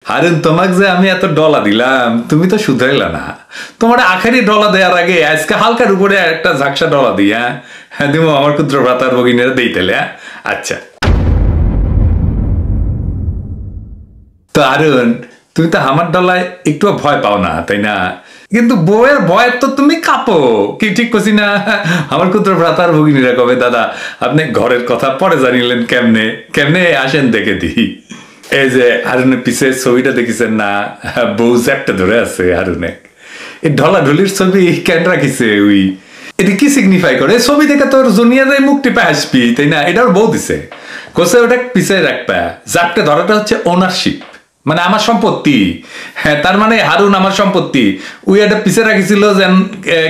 হারুন তোমাকে যে আমি এত ডলা দিলাম তুমি তো শুধরাইলা না। তোমার আখেরি ডলা দেওয়ার আগে আজকে হালকার উপরে একটা ঝাকসা ডলা দিই। হ্যাঁ দিব আমার ক্ষুদ্র ভ্রাতার ভগিনীরা দেই তাহলে। আচ্ছা তো হারুন তুমি তো আমার ডলায় একটু ভয় পাও না তাই না? কিন্তু বউয়ের ভয় তো তুমি কাঁপো কি ঠিক করছি না? আমার ক্ষুদ্র ভ্রাতার ভগিনীরা কবে দাদা আপনি ঘরের কথা পরে জানিলেন কেমনে কেমনে আসেন দেখে দিই। এই যে হারুনের পিছে ছবিটা দেখেছেন না, বউ জ্যাপটা ধরে আছে হারুনে। এই ঢলাঢলির ছবি কেন রাখিছে ওই? এটা কি সিগনিফাই করে? ছবি দেখে তোর জুনিয়ারাই মুক্তি পায় আসবি তাই না? এটা ওর বউ দিছে কোসে ওটা পিছে রাখবা। জ্যাপটা ধরাটা হচ্ছে ওনারশিপ, মানে আমার সম্পত্তি। হ্যাঁ তার মানে হারুন আমার সম্পত্তি। ওই একটা পিছে রাখিছিল যেন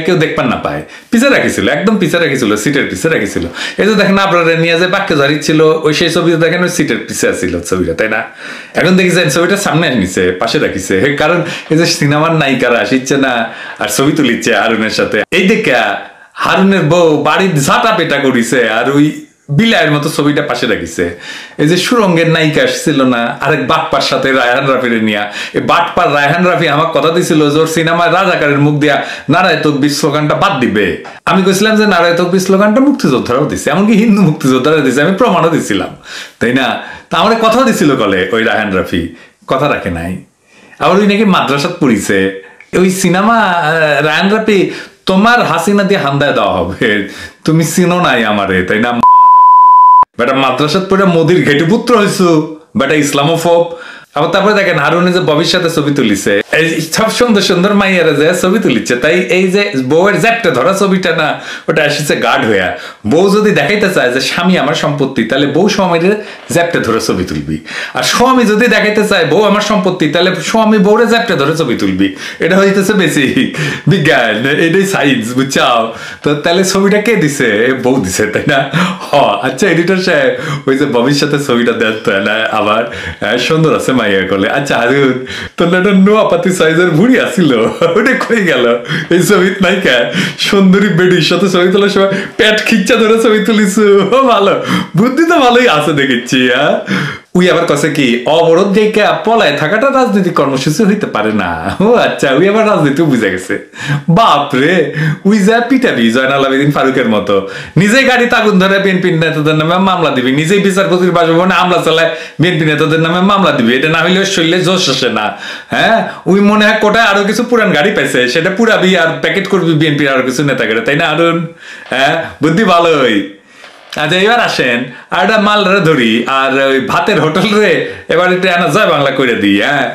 কেউ দেখবার না পায়, পিছে রাখিছিল, একদম পিছে রাখিছিল, সিটের পিছে রাখিছিল। এই যে দেখেন আপনারা নিয়ে যে বাক্য ছিল ওই সেই ছবিতে দেখেন ওই সিটের পিছে আসছিল ছবিটা তাই না? এখন দেখেছেন ছবিটা সামনে নিছে পাশে রাখিছে, কারণ এই যে সিনেমার নায়িকারা আসিচ্ছে না আর ছবি তুলিচ্ছে হারুনের সাথে। এই দেখে হারুনের বউ বাড়ির ঝাঁটা পেটা করিছে আর ওই বিলায়ের মতো ছবিটা পাশে রাখিছে। এই যে সুরঙ্গের নায়িকা আসছিল না আরেক বাটপার সাথে রায়হান রাফির নিয়া, এই বাটপার রায়হান রাফি আমার কথা দিছিল যে ওর সিনেমায় রাজাকারের মুখ দিয়া নারায় তকবীর স্লোগানটা বাদ দিবে। আমি কইছিলাম যে নারায় তকবীর স্লোগানটা মুক্তিযোদ্ধারাও দিছে, এমনকি হিন্দু মুক্তিযোদ্ধারা দিছে, আমি প্রমাণও দিছিলাম তাই না? তা আমার কথাও দিছিল কলে ওই রায়হান রাফি, কথা রাখে নাই। আবার ওই নাকি মাদ্রাসাত পড়িছে। ওই সিনেমা রায়হান রাফি তোমার হাসিনা দিয়ে হান্দায় দেওয়া হবে, তুমি চিনো নাই আমারে তাই না? বেটা মাদ্রাসাত পড়ে মোদির ঘেটে পুত্র হয়েছো, বেটা ইসলামোফোব। আবার তারপরে দেখেন হারুনে যে ববির সাথে ছবি তুলিছে, সব সুন্দর সুন্দর মাইয়ারা যে ছবি তুলিচ্ছে, তাই এই যে বউয়ের জ্যাপটা ধরা ছবিটা না ওটা আসছে গার্ড হইয়া। বউ যদি দেখাইতে চায় যে স্বামী আমার সম্পত্তি তাহলে বউ স্বামীর জ্যাপটা ধরে ছবি তুলবি, আর স্বামী যদি দেখাইতে চায় বউ আমার সম্পত্তি তাহলে স্বামী বউরে জ্যাপটা ধরে ছবি তুলবি। এটা হইতেছে বেসিক বিজ্ঞান, এটাই সায়েন্স, বুঝছাও? তো তাহলে ছবিটা কে দিছে? বউ দিছে তাই না? আচ্ছা এডিটর সাহেব ওই যে ববির সাথে ছবিটা দেন তো আবার সুন্দর আছে মাইয়া করলে। আচ্ছা হারুন তোর একটা নোয়াপাতি সাইজের ভুড়ি আসছিল ওটা কই গেল? এই ছবি নায়িকা সুন্দরী বেডির সাথে ছবি তোলার সময় পেট খিচ্চা ধরে ছবি তুলিস, ভালো বুদ্ধি তো ভালোই আছে দেখেছি। উই আবার কছে কি অবরোধ জায়গা পলায় থাকাটা রাজনৈতিক কর্মসূচি হইতে পারে না। ও আচ্ছা উই আবার রাজনীতি বুঝে গেছে। বাপরে উই যা পিটাবি জয়নাল আবেদিন ফারুকের মতো, নিজেই গাড়ি আগুন ধরে বিএনপি নেতাদের নামে মামলা দিবি, নিজেই বিচারপতির বাসভবনে হামলা চালায় বিএনপি নেতাদের নামে মামলা দিবি। এটা না হইলে শরীরে জোশ আসে না। হ্যাঁ উই মনে হয় কোটায় আরো কিছু পুরান গাড়ি পাইছে সেটা পুরাবি আর প্যাকেট করবি বিএনপির আরো কিছু নেতাকে তাই না হারুন? হ্যাঁ বুদ্ধি ভালোই। আচ্ছা এবার আসেন আর একটা মাল রে ধরি আর ওই ভাতের হোটেল রে এবার এটা আনা জয় বাংলা করে দিই। হ্যাঁ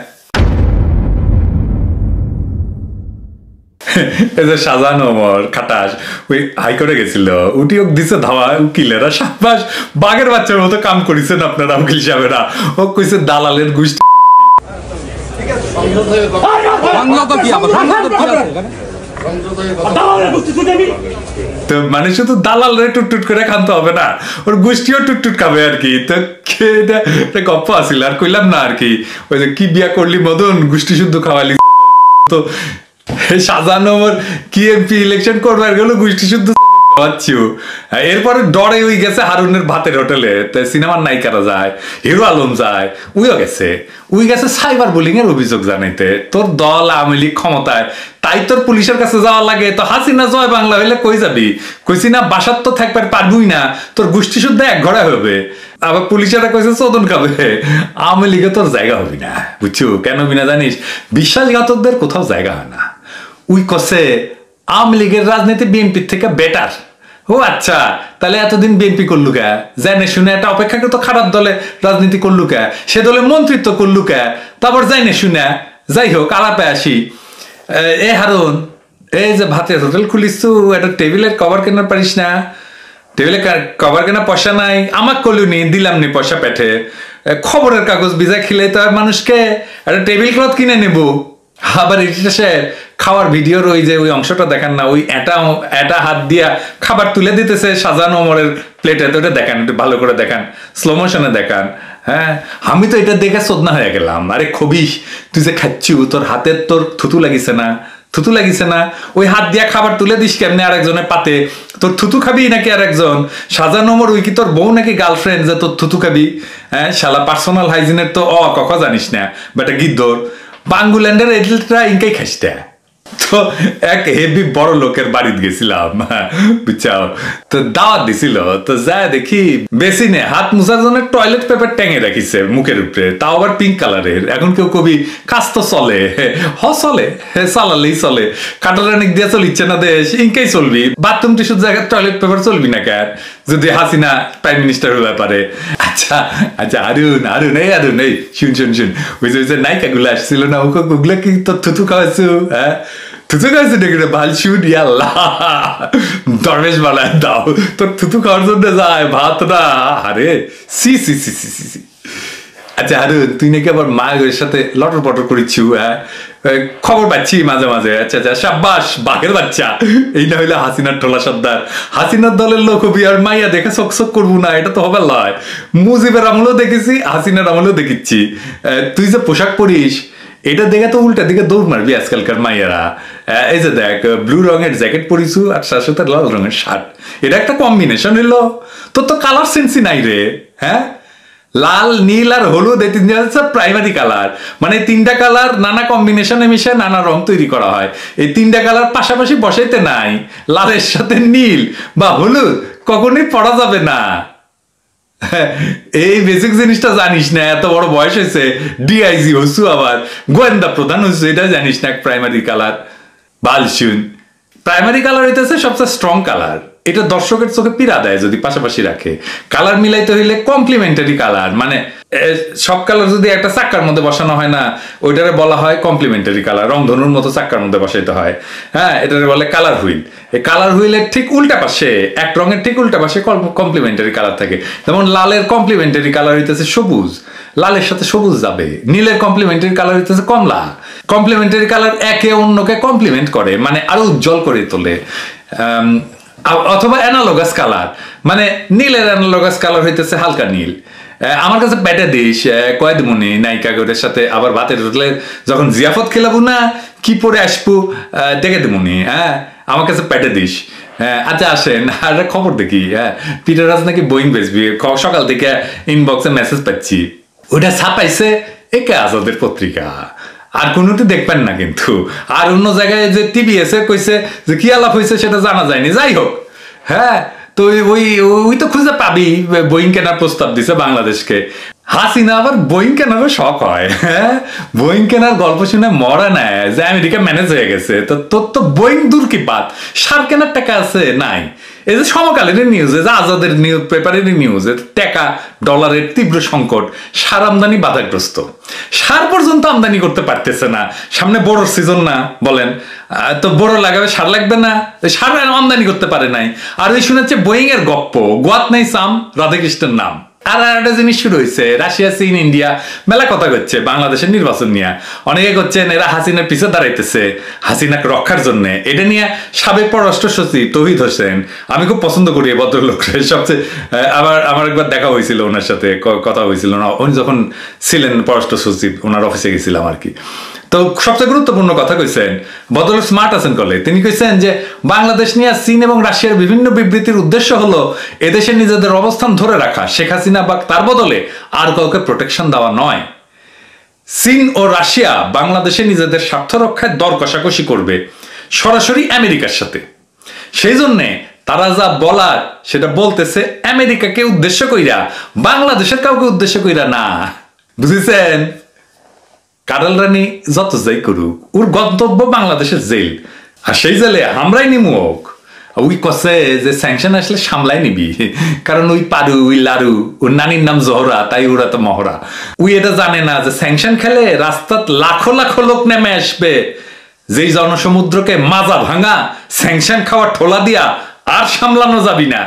এই যে শাহজাহান ওমর খাটাস ওই হাইকোর্টে গেছিল, উঠি ওক দিছে ধাওয়া উকিলেরা, সাবাস বাঘের বাচ্চার মতো কাম করেছেন আপনারা উকিল সাহেবেরা। ও কইছে দালালের গোষ্ঠী। তো মানে শুধু দালাল রে টুটটুট করে খানতে হবে না, ওর গোষ্ঠীও টুটটুট খাবে আর কি। তো এটা গপ্প আসিল আর কইলাম না আর কি, ওই যে কি বিয়া করলি মদন গোষ্ঠী শুদ্ধ খাওয়ালি। তো শাহজাহান ওমর কি এমপি ইলেকশন করবার গেল গোষ্ঠী শুদ্ধ এরপরে ডরে ওই গেছে হারুনের ভাতের হোটেলে, সিনেমার নায়িকারা যায়, হিরো আলম যায়, উই গেছে সাইবার বুলিং এর অভিযোগ জানাইতে। তোর দল আওয়ামী লীগ ক্ষমতায় তাই তোর পুলিশের কাছে যাওয়া লাগে, তো হাসিনা জয় বাংলা হইলে কই যাবি? কইছি না বাসার তো থাকবার পারবই না, তোর গোষ্ঠী শুদ্ধ এক ঘরে হবে। আবার পুলিশেরা কইছে চোদন খাবে, আওয়ামী লীগে তোর জায়গা হবি না। বুঝছো কেন হবি না জানিস? বিশ্বাসঘাতকদের কোথাও জায়গা হয় না। উই কছে আওয়ামী লীগের রাজনীতি বিএনপির থেকে বেটার। ও আচ্ছা তাহলে এতদিন বিএনপি করলু কে? জানে শুনে একটা অপেক্ষাকৃত খারাপ দলে রাজনীতি করলু কে? সে দলে মন্ত্রিত্ব করলু কে? তারপর জানে শুনে যাই হোক আলাপে আসি। এ হারুন এই যে ভাতের হোটেল খুলিস একটা টেবিলের কভার কেনার পারিস না? টেবিলে কভার কেনা পয়সা নাই, আমার কলুনি দিলাম নি পয়সা পেটে। খবরের কাগজ ভিজা খেলে তো আর মানুষকে একটা টেবিল ক্লথ কিনে নেব। আবার এটা খাওয়ার ভিডিওর ওই যে ওই অংশটা দেখান না, ওই এটা হাত দিয়া খাবার তুলে দিতেছে শাহজাহান ওমরের প্লেটে, তো ওটা দেখান, একটু ভালো করে দেখান, স্লো মোশনে দেখান। হ্যাঁ আমি তো এটা দেখে চোদনা হয়ে গেলাম। আরে খবিস তুই যে খাচ্ছু তোর হাতের তোর থুতু লাগিছে না? ওই হাত দিয়া খাবার তুলে দিস কেমনে আরেকজনের পাতে? তোর থুতু খাবি নাকি আর একজন সাজানো নম্বর উই কি তোর বউ নাকি গার্লফ্রেন্ড যে তোর থুতু খাবি? হ্যাঁ শালা পার্সোনাল হাইজিনের তো কথা জানিস না বেটা গিদ্দর। বাঙ্গুল্যান্ডের এডলটা ইনকাই খাইতে। তো এক হেভি বড় লোকের বাড়িতে গেছিলাম বুঝছাও, তো দাওয়াত দিছিল। তো যা দেখি বেসিনে হাত মুছার জন্য টয়লেট পেপার ট্যাঙে রাখিছে মুখের উপরে, তাও আবার পিঙ্ক কালারের। এখন কেউ কবি কাজ তো চলে, চলে চালালেই চলে, কাটারানিক দিয়ে চলিচ্ছে না দেশ, ইনকাই চলবি। বাথরুম টিস্যুর জায়গায় টয়লেট পেপার চলবি না কেন যদি হাসিনা প্রাইম মিনিস্টার হয়ে ব্যাপারে? আচ্ছা আচ্ছা আরুন এই শুন ওই যে নায়িকা গুলো আসছিল না, ওগুলো কি তোর থুতু খাওয়াইছো? হ্যাঁ থুতু খাওয়াইছো নাকি রে? ভাল শুন ইয়াল্লাহ দরবেশ বানায় দাও, তোর থুতু খাওয়ার জন্য যায় ভাত না। আরে সি সি সি সি সি সি। আচ্ছা হারুন তুই নাকি আবার মায়ের সাথে লটর পটর করেছি? হ্যাঁ খবর পাচ্ছি মাঝে মাঝে। আচ্ছা আচ্ছা সাব্বাস বাঘের বাচ্চা। এই না হইলে হাসিনার ঠোলা সর্দার, হাসিনার দলের লোক হবি আর মাইয়া দেখে চকচক করবো না, এটা তো হবে লয়। মুজিবের আমলেও দেখেছি, হাসিনার আমলেও দেখেছি। তুই যে পোশাক পরিস এটা দেখে তো উল্টা দিকে দৌড় মারবি আজকালকার মাইয়ারা। এই যে দেখ ব্লু রঙের জ্যাকেট পরিছু আর তার সাথে লাল রঙের শার্ট, এটা একটা কম্বিনেশন হইলো। তোর তো কালার সেন্সই নাই রে। হ্যাঁ লাল নীল আর হলুদ এই তিনটা হচ্ছে প্রাইমারি কালার, মানে তিনটা কালার নানা কম্বিনেশনে মিশে নানা রং তৈরি করা হয়। এই তিনটা কালার পাশাপাশি বসাইতে নাই, লালের সাথে নীল বা হলুদ কখনোই পড়া যাবে না। এই বেসিক জিনিসটা জানিস না, এত বড় বয়স হয়েছে ডিআইজি হসু আবার গোয়েন্দা প্রধান হসু, এটা জানিস না প্রাইমারি কালার? বাল শুন, প্রাইমারি কালার হইতেছে সবচেয়ে স্ট্রং কালার, এটা দর্শকের চোখে পীড়া দেয় যদি পাশাপাশি রাখে। কালার মিলাইতে হইলে কমপ্লিমেন্টারি কালার, মানে সব কালার যদি একটা চাক্কার মধ্যে বসানো হয় না, ওইটারে বলা হয় কমপ্লিমেন্টারি কালার। রংধনুর মতো চাক্কার মধ্যে বসাইতে হয়। হ্যাঁ এটারে বলে কালার হুইল। এই কালার হুইলের ঠিক উল্টা পাশে, এক রঙের ঠিক উল্টা পাশে কমপ্লিমেন্টারি কালার থাকে। যেমন লালের কমপ্লিমেন্টারি কালার হইতেছে সবুজ, লালের সাথে সবুজ যাবে। নীলের কমপ্লিমেন্টারি কালার হইতেছে কমলা। কমপ্লিমেন্টারি কালার একে অন্যকে কমপ্লিমেন্ট করে, মানে আরো উজ্জ্বল করে তোলে। অথবা অ্যানালগাস কালার, মানে নীলের অ্যানালগাস কালার হইতেছে হালকা নীল। আমার কাছে পেটে দিস কয়েদ মনে নায়িকা গোটের সাথে আবার ভাতের হোটেলে যখন জিয়াফত খেলাবো না, কি পরে আসবো দেখে দেবনি। হ্যাঁ আমার কাছে পেটে দিস। আচ্ছা আসেন আর খবর দেখি। হ্যাঁ পিটার রাজ নাকি বোয়িং বেচবি, সকাল থেকে ইনবক্সে মেসেজ পাচ্ছি। ওটা ছাপাইছে একে আজাদের পত্রিকা, আর কোনোটি দেখবেন না কিন্তু। আর অন্য জায়গায় যে টিভি এসে কইছে যে কি আলাপ হয়েছে সেটা জানা যায়নি। যাই হোক, হ্যাঁ তো ওই তো খুঁজে পাবি বোয়িং কেনার প্রস্তাব দিছে বাংলাদেশকে। হাসিনা আবার বোয়িং কেনারও শখ হয়। হ্যাঁ বোয়িং কেনার গল্প শুনে মরা নেয় যে আমেরিকা ম্যানেজ হয়ে গেছে। তো তোর তো বোয়িং দূর কি পাত, সার কেনার টাকা আছে নাই। এই যে সমকালীন নিউজে যে আজাদের নিউজ পেপারের নিউজে টাকা ডলারের তীব্র সংকট, সার আমদানি বাধাগ্রস্ত, সার পর্যন্ত আমদানি করতে পারতেছে না। সামনে বড় সিজন না বলেন, তো বড় লাগাবে সার লাগবে না, সার আমদানি করতে পারে নাই। আর ওই শুনেছে বোয়িং এর গপ্প, গোয়াত নাই সাম রাধাকৃষ্ণের নাম। আর একটা জিনিস শুরু হয়েছে, রাশিয়া চীন ইন্ডিয়া মেলা কথা করছে বাংলাদেশের নির্বাচন নিয়ে। অনেকে করছেন এরা হাসিনার পিছে দাঁড়াইতেছে হাসিনাকে রক্ষার জন্য। এটা নিয়ে সাবেক পররাষ্ট্র সচিব তৌহিদ হোসেন, আমি খুব পছন্দ করি এই ভদ্রলোককে সবচেয়ে। আমার একবার দেখা হয়েছিল ওনার সাথে, কথা হয়েছিল না উনি যখন ছিলেন পররাষ্ট্র সচিব, ওনার অফিসে গেছিলাম আর কি। তো সবচেয়ে গুরুত্বপূর্ণ কথা কইছেন, ভদ্রলোক স্মার্ট আছেন কলে। তিনি কইছেন যে বাংলাদেশ নিয়ে চীন এবং রাশিয়ার বিভিন্ন বিবৃতির উদ্দেশ্য হলো এদেশে নিজেদের অবস্থান ধরে রাখা, শেখ হাসিনা বা তার বদলে আর কাউকে প্রোটেকশন দেওয়া নয়। চীন ও রাশিয়া বাংলাদেশে নিজেদের স্বার্থ রক্ষায় দর কষাকষি করবে সরাসরি আমেরিকার সাথে। সেই জন্যে তারা যা বলার সেটা বলতেছে আমেরিকাকে উদ্দেশ্য কইরা, বাংলাদেশের কাউকে উদ্দেশ্য কইরা না। বুঝেছেন? কারাল রানী যত যাই করুক, ওর গন্তব্য বাংলাদেশের জেল, আর সেই জেলে আমরাই নিমুক। ওই কসে যে স্যাংশন আসলে সামলাই নিবি, কারণ ওই পারু ওই লারু, ওর নানির নাম জহরা, তাই ওরা তো মহরা। ওই এটা জানে না যে স্যাংশন খেলে রাস্তাত লাখো লাখো লোক নেমে আসবে, যেই জনসমুদ্রকে মাজা ভাঙা স্যাংশন খাওয়া ঠোলা দিয়া আর সামলানো যাবি না।